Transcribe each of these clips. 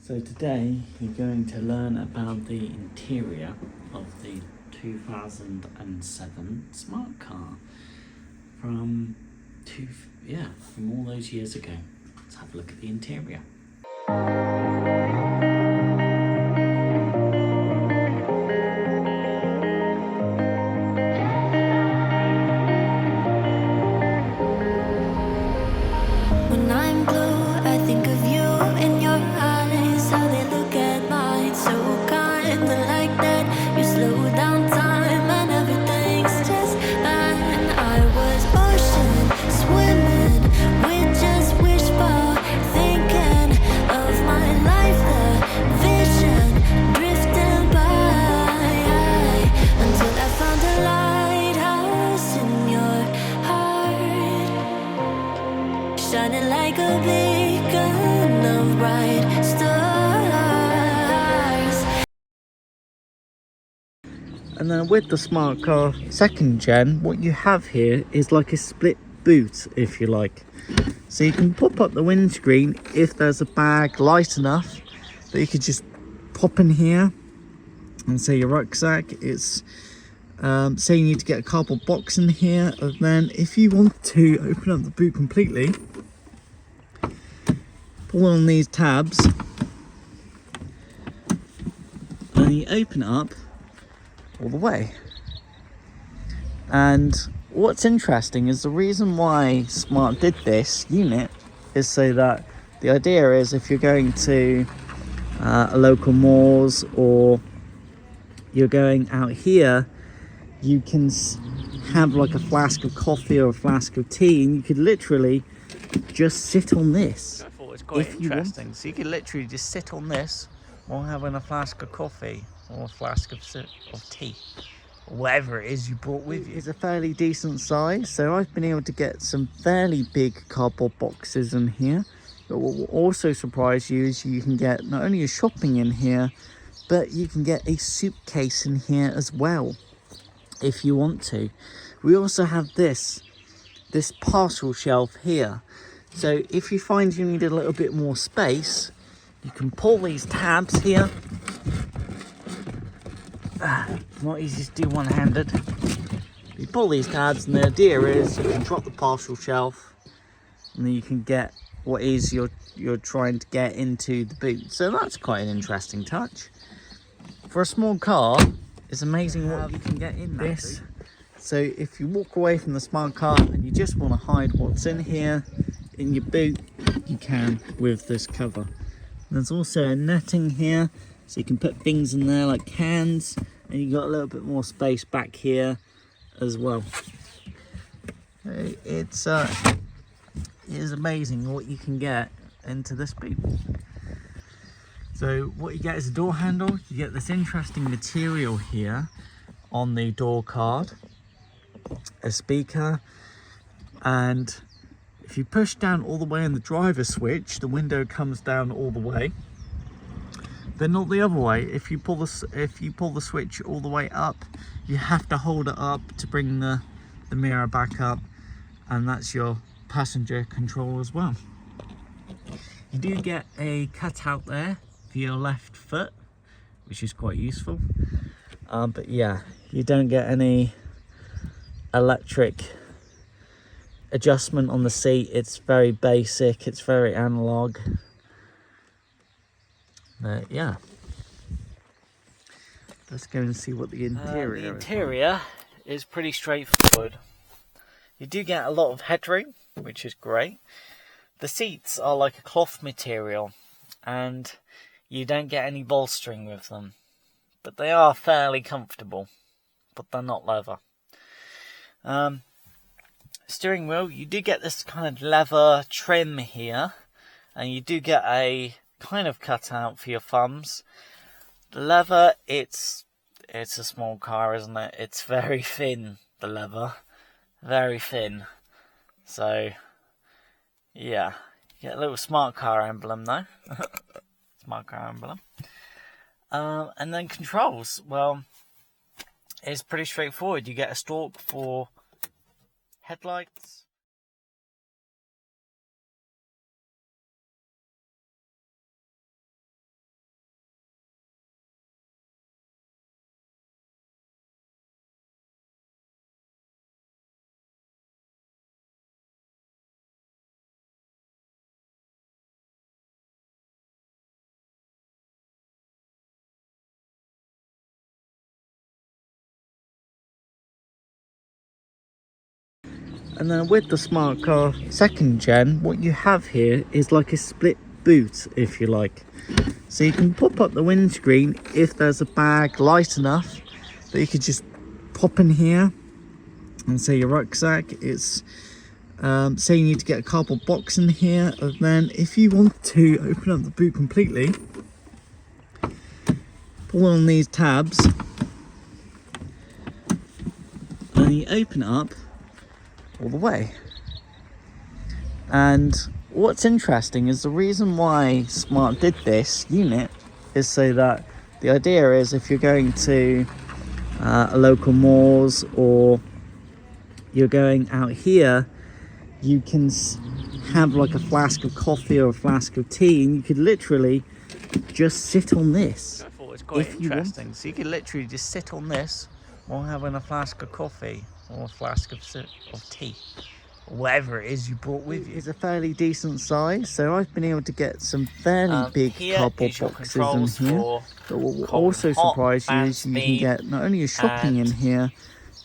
So today you're going to learn about the interior of the 2007 smart car from all those years ago. Let's have a look at the interior. When I'm blue, I think of you in your eyes, how they look at mine, so kinda like that. You slow down time and everything's just fine. I was ocean swimming with just wishful thinking of my life, the vision drifting by, until I found a lighthouse in your heart, shining like a beacon of bright stars. And then with the smart car second gen, what you have here is like a split boot, if you like. So you can pop up the windscreen if there's a bag light enough that you could just pop in here and say your rucksack. It's say you need to get a cardboard box in here, and then if you want to open up the boot completely, pull on these tabs and you open it up all the way. And what's interesting is the reason why Smart did this unit is so that the idea is if you're going to a local malls or you're going out here, you can have like a flask of coffee or a flask of tea, and you could literally just sit on this. I thought it was quite interesting. So you could literally just sit on this while having a flask of coffee or a flask of tea, or whatever it is you brought with you. It's a fairly decent size, so I've been able to get some fairly big cardboard boxes in here. But what will also surprise you is you can get not only your shopping in here, but you can get a suitcase in here as well if you want to. We also have this parcel shelf here, so if you find you need a little bit more space, you can pull these tabs here. Not easy to do one-handed. You pull these tabs and the idea is you can drop the parcel shelf and then you can get what is you're trying to get into the boot. So that's quite an interesting touch. For a small car, it's amazing what you can get in this. So if you walk away from the smart car and you just want to hide what's in here in your boot, you can with this cover. There's also a netting here, so you can put things in there like cans, and you've got a little bit more space back here as well. It is amazing what you can get into this boot. So what you get is a door handle. You get this interesting material here on the door card, a speaker, and if you push down all the way on the driver switch, the window comes down all the way, but not the other way. If you pull the switch all the way up, you have to hold it up to bring the mirror back up, and that's your passenger control as well. You do get a cutout there for your left foot, which is quite useful, but yeah, you don't get any electric adjustment on the seat. It's very basic, it's very analog. Yeah, let's go and see what the interior is pretty straightforward. You do get a lot of headroom, which is great. The seats are like a cloth material and you don't get any bolstering with them, but they are fairly comfortable, but they're not leather. Steering wheel, you do get this kind of leather trim here, and you do get a kind of cutout for your thumbs. The leather, it's a small car, isn't it? It's very thin, the leather, very thin. So yeah, you get a little smart car emblem though. Smart car emblem. And then controls, well, it's pretty straightforward. You get a stalk for headlights, And then with the Smart Car 2nd Gen, what you have here is like a split boot, if you like. So you can pop up the windscreen if there's a bag light enough that you could just pop in here and say your rucksack. It's say you need to get a cardboard box in here, and then if you want to open up the boot completely, pull on these tabs and you open it up all the way. And what's interesting is the reason why Smart did this unit is so that the idea is if you're going to a local malls or you're going out here, you can have like a flask of coffee or a flask of tea, and you could literally just sit on this. I thought it was quite interesting. So you could literally just sit on this while having a flask of coffee or a flask of tea, or whatever it is you brought with you. It's a fairly decent size, so I've been able to get some fairly big cardboard boxes in here. But what will also surprise you is you can get not only your shopping in here,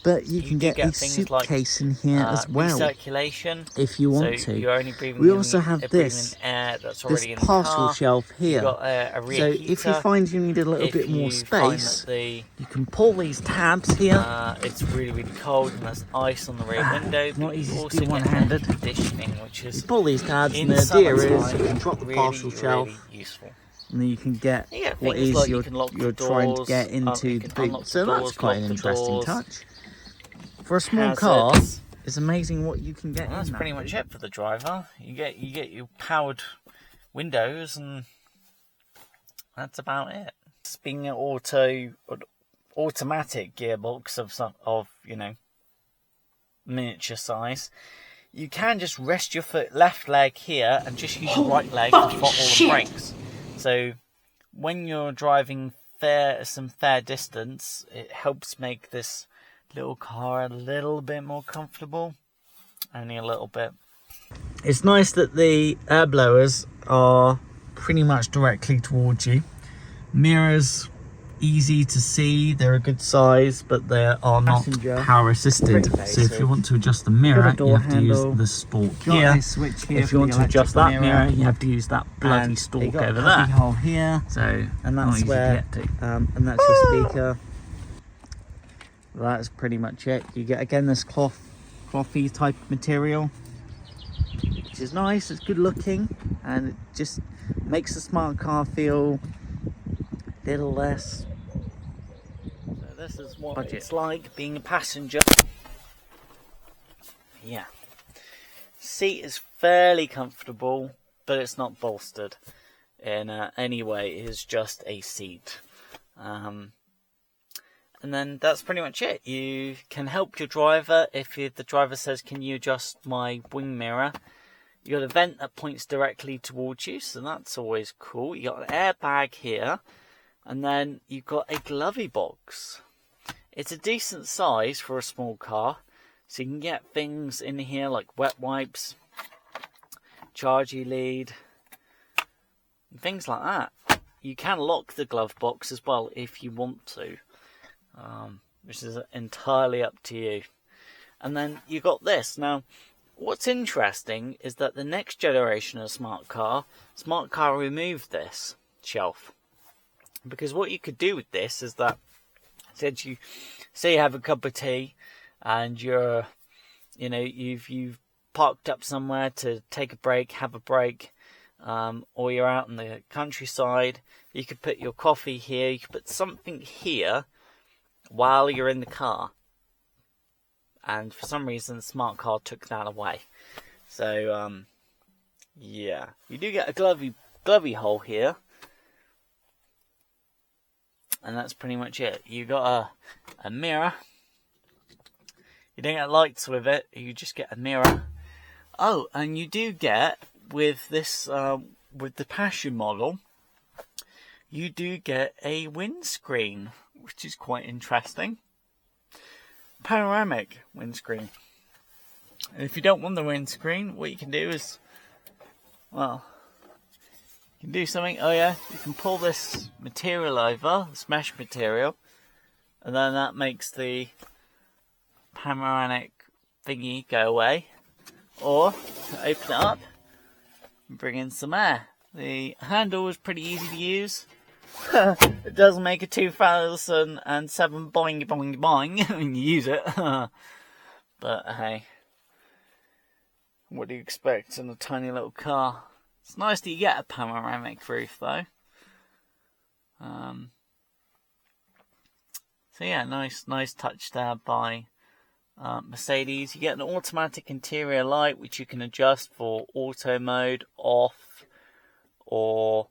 but you can get a suitcase in here as well, recirculation, if you want so to. you're only breathing We also have this air that's already in the parcel car. shelf here. You've got a rear So heater. if you find you need a little bit more space, you can pull these tabs here. It's really, really cold and there's ice on the rear window. Not easy to also do one-handed. Conditioning, which is You pull these tabs, and in the idea is summertime, you can drop the really, parcel shelf, really useful. and then you can get You get what things is like you you're can lock the trying to doors, get into you the can unlock boot. the So that's doors, quite an lock the interesting doors. touch. For a small car, it's amazing what you can get. Well, that's in pretty that much boot. it for the driver. You get your powered windows, and that's about it. It's being an automatic gearbox of miniature size. You can just rest your left leg here and just use your right leg to throttle the brakes. So when you're driving some fair distance, it helps make this little car a little bit more comfortable. Only a little bit. It's nice that the air blowers are pretty much directly towards you. Mirrors, easy to see, they're a good size, but they are not power assisted. So if you want to adjust the mirror, you have to use the stalk here. If you want to adjust that mirror, you have to use that bloody stalk over there. Hole here, So and that's where, and that's your speaker. That's pretty much it. You get again this clothy type of material, which is nice. It's good looking, and it just makes the Smart Car feel a little less. So this is what Budget. it's like being a passenger. Yeah. Seat is fairly comfortable, but it's not bolstered in any way. It is just a seat. And then that's pretty much it. You can help your driver if the driver says, "Can you adjust my wing mirror?" You got a vent that points directly towards you, so that's always cool. You got an airbag here, and then you've got a glovey box. It's a decent size for a small car, so you can get things in here like wet wipes, chargy lead, and things like that. You can lock the glove box as well if you want to. Which is entirely up to you. And then you got this. Now, what's interesting is that the next generation of Smart Car removed this shelf. Because what you could do with this is that, say you have a cup of tea and you've parked up somewhere to take a break, have a break, or you're out in the countryside, you could put your coffee here, you could put something here while you're in the car, and for some reason Smart Car took that away. So yeah, you do get a glovey hole here, and that's pretty much it. You got a mirror. You don't get lights with it, you just get a mirror. Oh, and you do get with this with the Passion model, you do get a windscreen, which is quite interesting. Panoramic windscreen. And if you don't want the windscreen, what you can do is, well, you can do something. Oh yeah, you can pull this material over, this mesh material, and then that makes the panoramic thingy go away, or to open it up and bring in some air. The handle is pretty easy to use. It does make a 2007 boing boing boing when you use it. But hey, what do you expect in a tiny little car? It's nice that you get a panoramic roof though. So yeah, nice touch there by Mercedes. You get an automatic interior light which you can adjust for auto mode, off, or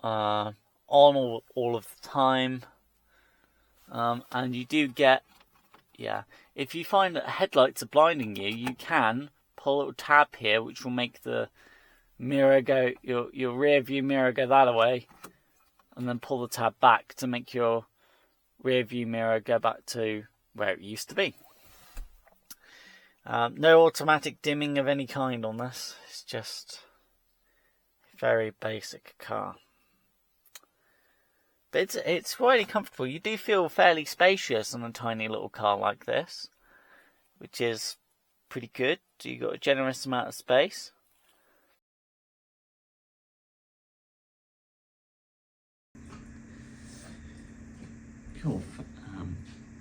on all of the time. And you do get, if you find that headlights are blinding you, you can pull a little tab here which will make the mirror go, your rear view mirror go that way, and then pull the tab back to make your rear view mirror go back to where it used to be. No automatic dimming of any kind on this. It's just a very basic car. But it's really comfortable. You do feel fairly spacious on a tiny little car like this, which is pretty good. You've got a generous amount of space. Cool.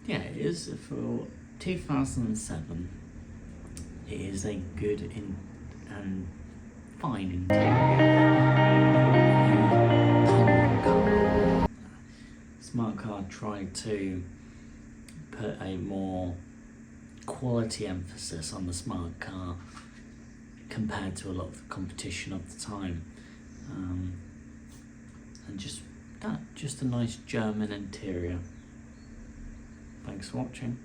It is for 2007. It is a good and fine interior. Smart Car tried to put a more quality emphasis on the smart car compared to a lot of the competition of the time, and just a nice German interior. Thanks for watching.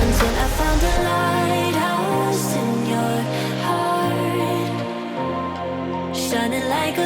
Until I found a lighthouse in your heart, shining like a